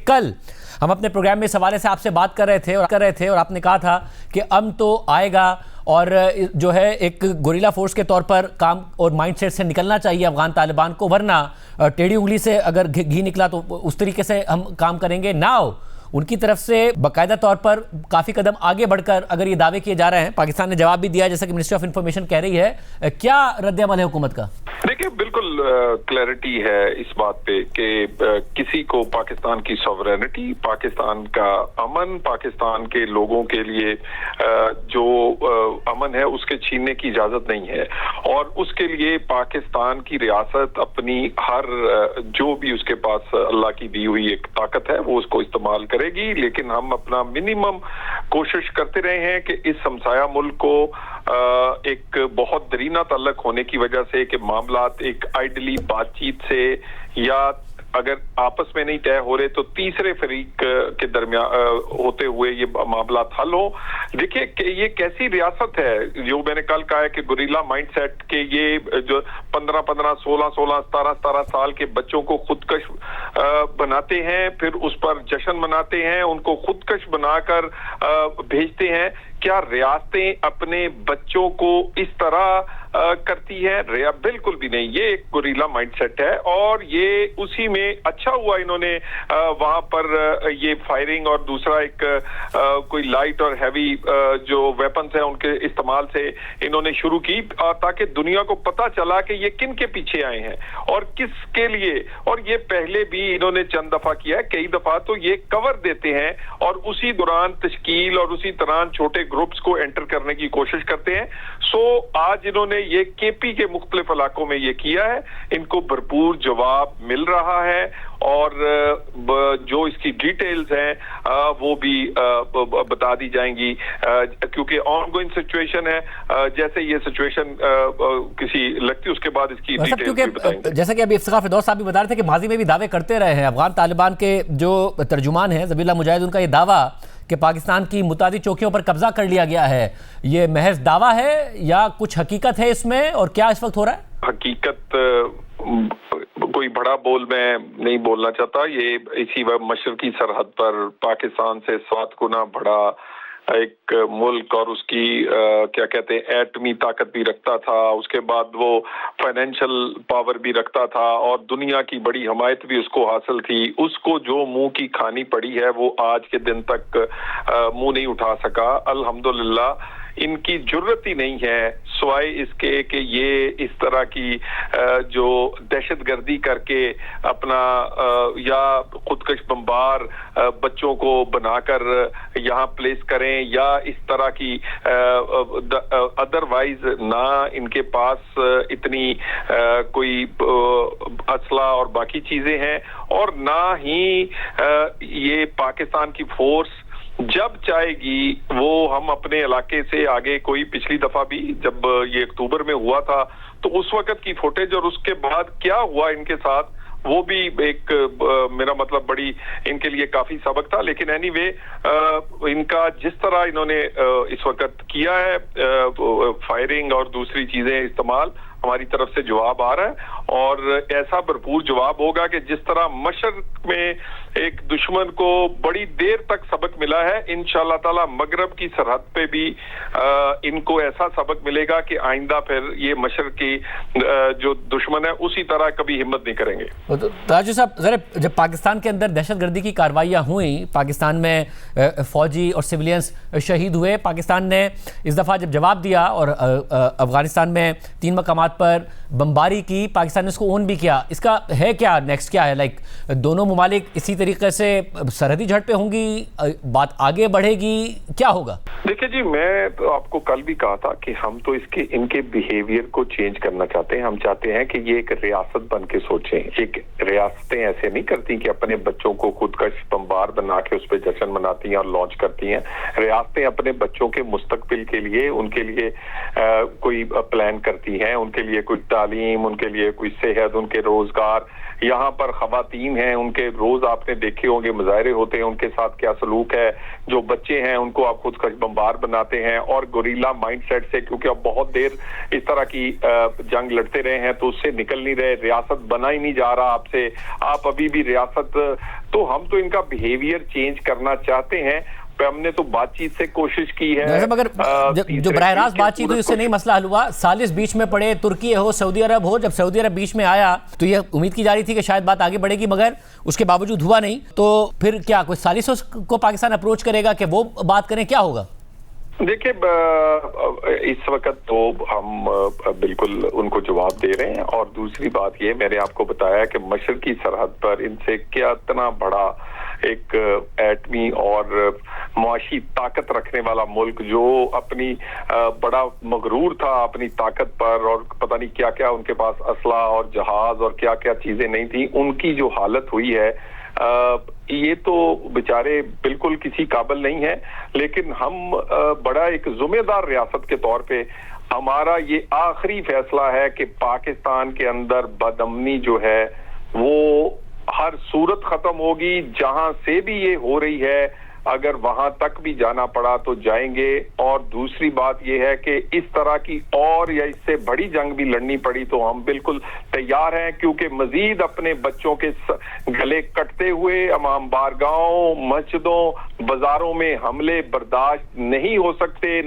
کل ہم اپنے پروگرام میں اس حوالے سے آپ سے بات کر رہے تھے اور آپ نے کہا تھا کہ امن تو آئے گا اور جو ہے ایک گوریلا فورس کے طور پر کام اور مائنڈ سیٹ سے نکلنا چاہیے افغان طالبان کو، ورنہ ٹیڑھی انگلی سے اگر گھی نکلا تو اس طریقے سے ہم کام کریں گے۔ ناؤ ان کی طرف سے باقاعدہ طور پر کافی قدم آگے بڑھ کر اگر یہ دعوے کیے جا رہے ہیں، پاکستان نے جواب بھی دیا جیسا کہ منسٹری آف انفارمیشن کہہ رہی ہے، کیا رد عمل ہے حکومت کا؟ دیکھیں بالکل کلیئرٹی ہے اس بات پہ کہ کسی کو پاکستان کی سوورینٹی، پاکستان کا امن، پاکستان کے لوگوں کے لیے جو امن ہے اس کے چھیننے کی اجازت نہیں ہے، اور اس کے لیے پاکستان کی ریاست اپنی ہر جو بھی اس کے پاس اللہ کی دی ہوئی ایک طاقت ہے وہ اس کو استعمال کرے گی، لیکن ہم اپنا منیمم کوشش کرتے رہے ہیں کہ اس ہمسایہ ملک کو ایک بہت درینہ تعلق ہونے کی وجہ سے کہ معاملات ایک آئیڈلی بات چیت سے یا اگر آپس میں نہیں طے ہو رہے تو تیسرے فریق کے درمیان ہوتے ہوئے یہ معاملات حل ہو۔ دیکھیے کہ یہ کیسی ریاست ہے جو میں نے کل کہا ہے کہ گوریلا مائنڈ سیٹ کے یہ جو 15 16 17 سال کے بچوں کو خودکش بناتے ہیں، پھر اس پر جشن مناتے ہیں، ان کو خودکش بنا کر بھیجتے ہیں۔ کیا ریاستیں اپنے بچوں کو اس طرح کرتی ہے؟ بالکل بھی نہیں، یہ ایک گوریلا مائنڈ سیٹ ہے، اور یہ اسی میں اچھا ہوا انہوں نے وہاں پر یہ فائرنگ اور دوسرا ایک کوئی لائٹ اور ہیوی جو ویپنز ہیں ان کے استعمال سے انہوں نے شروع کی، تاکہ دنیا کو پتا چلا کہ یہ کن کے پیچھے آئے ہیں اور کس کے لیے، اور یہ پہلے بھی انہوں نے چند دفعہ کیا ہے، کئی دفعہ تو یہ کور دیتے ہیں اور اسی دوران تشکیل اور اسی طرح چھوٹے گروپس کو انٹر کرنے کی کوشش کرتے ہیں۔ سو آج انہوں نے یہ کے پی کے مختلف علاقوں میں یہ کیا ہے، ان کو بھرپور جواب مل رہا ہے، اور جو اس کی ڈیٹیلز ہیں وہ بھی بتا دی جائیں گی، کیونکہ آن گوئنگ سچویشن ہے، جیسے یہ سچویشن کسی لگتی اس کے بعد اس کی ڈیٹیلز بھی بتائیں گے۔ جیسا کہ ابھی افتخار فردوس صاحب بھی بتا رہے تھے کہ ماضی میں بھی دعوے کرتے رہے ہیں افغان طالبان کے جو ترجمان ہیں ذبیح اللہ مجاہد، ان کا یہ دعویٰ کہ پاکستان کی متعدد چوکیوں پر قبضہ کر لیا گیا ہے، یہ محض دعویٰ ہے یا کچھ حقیقت ہے اس میں، اور کیا اس وقت ہو رہا ہے؟ حقیقت کوئی بڑا بول میں نہیں بولنا چاہتا، یہ اسی مشرقی سرحد پر پاکستان سے 7 گنا بڑا ایک ملک اور اس کی کیا کہتے ہیں ایٹمی طاقت بھی رکھتا تھا، اس کے بعد وہ فائنینشل پاور بھی رکھتا تھا، اور دنیا کی بڑی حمایت بھی اس کو حاصل تھی۔ اس کو جو منہ کی کھانی پڑی ہے وہ آج کے دن تک منہ نہیں اٹھا سکا۔ الحمدللہ ان کی جرت ہی نہیں ہے سوائے اس کے کہ یہ اس طرح کی جو دہشت گردی کر کے اپنا یا خودکش بمبار بچوں کو بنا کر یہاں پلیس کریں، یا اس طرح کی ادروائز نہ ان کے پاس اتنی کوئی اسلحہ اور باقی چیزیں ہیں، اور نہ ہی یہ پاکستان کی فورس جب چاہے گی وہ ہم اپنے علاقے سے آگے کوئی پچھلی دفعہ بھی جب یہ اکتوبر میں ہوا تھا تو اس وقت کی فوٹیج اور اس کے بعد کیا ہوا ان کے ساتھ وہ بھی ایک میرا مطلب بڑی ان کے لیے کافی سبق تھا۔ لیکن اینی وے ان کا جس طرح انہوں نے اس وقت کیا ہے فائرنگ اور دوسری چیزیں استعمال، ہماری طرف سے جواب آ رہا ہے، اور ایسا بھرپور جواب ہوگا کہ جس طرح مشرق میں ایک دشمن کو بڑی دیر تک سبق ملا ہے، انشاءاللہ تعالی مغرب کی سرحد پہ بھی ان کو ایسا سبق ملے گا کہ آئندہ پھر یہ مشرق کی جو دشمن ہے اسی طرح کبھی ہمت نہیں کریں گے۔ راجو صاحب، ذرا جب پاکستان کے اندر دہشت گردی کی کارروائیاں ہوئیں، پاکستان میں فوجی اور سویلینز شہید ہوئے، پاکستان نے اس دفعہ جب جواب دیا اور افغانستان میں 3 مقامات پر بمباری کی، پاکستان نے اس کو اون بھی کیا، اس کا ہے کیا نیکسٹ کیا ہے؟ لائک دونوں ممالک اسی طریقے سے سرحدی جھڑپیں ہوں گی، بات آگے بڑھے گی، کیا ہوگا؟ دیکھیں جی، میں تو آپ کو کل بھی کہا تھا کہ ہم تو ان کے بیہیویئر کو چینج کرنا چاہتے ہیں۔ ہم چاہتے ہیں کہ یہ ایک ریاست بن کے سوچیں۔ ایک ریاستیں ایسے نہیں کرتی کہ اپنے بچوں کو خودکش بمبار بنا کے اس پہ جشن مناتی ہیں اور لانچ کرتی ہیں۔ ریاستیں اپنے بچوں کے مستقبل کے لیے ان کے لیے کوئی پلان کرتی ہیں، ان کے لیے کوئی تعلیم، ان کے لیے کوئی صحت، ان کے روزگار، یہاں پر خواتین ہیں ان کے روز آپ نے دیکھے ہوں گے مظاہرے ہوتے ہیں، ان کے ساتھ کیا سلوک ہے، جو بچے ہیں ان کو آپ خود کش بمبار بناتے ہیں، اور گوریلا مائنڈ سیٹ سے کیونکہ اب بہت دیر اس طرح کی جنگ لڑتے رہے ہیں تو اس سے نکل نہیں رہے، ریاست بنا ہی نہیں جا رہا آپ سے، آپ ابھی بھی ریاست، تو ہم تو ان کا بیہیویئر چینج کرنا چاہتے ہیں۔ ہم نے تو بات چیت سے کوشش کی ہے، اگر جو براہ راست بات چیت ہوئی اس سے نہیں مسئلہ حل ہوا، ثالث بیچ میں پڑے، ترکی ہو، سعودی عرب ہو، جب سعودی عرب بیچ میں آیا تو یہ امید کی جا رہی تھی کہ شاید بات آگے بڑھے گی، مگر اس کے باوجود ہوا نہیں، تو پھر کیا کوئی ثالثوں کو پاکستان اپروچ کرے گا کہ وہ بات کریں، کیا ہوگا؟ دیکھیں اس وقت تو ہم بالکل ان کو جواب دے رہے ہیں، اور دوسری بات یہ میں نے آپ کو بتایا کہ مشرقی سرحد پر ان سے کیا اتنا بڑا ایک ایٹمی اور معاشی طاقت رکھنے والا ملک جو اپنی بڑا مغرور تھا اپنی طاقت پر، اور پتہ نہیں کیا کیا ان کے پاس اسلحہ اور جہاز اور کیا کیا چیزیں نہیں تھیں، ان کی جو حالت ہوئی ہے یہ تو بیچارے بالکل کسی قابل نہیں ہے، لیکن ہم بڑا ایک ذمہ دار ریاست کے طور پہ ہمارا یہ آخری فیصلہ ہے کہ پاکستان کے اندر بد امنی جو ہے وہ ہر صورت ختم ہوگی، جہاں سے بھی یہ ہو رہی ہے اگر وہاں تک بھی جانا پڑا تو جائیں گے، اور دوسری بات یہ ہے کہ اس طرح کی اور یا اس سے بڑی جنگ بھی لڑنی پڑی تو ہم بالکل تیار ہیں، کیونکہ مزید اپنے بچوں کے گلے کٹتے ہوئے امام بارگاہوں، مسجدوں، بازاروں میں حملے برداشت نہیں ہو سکتے۔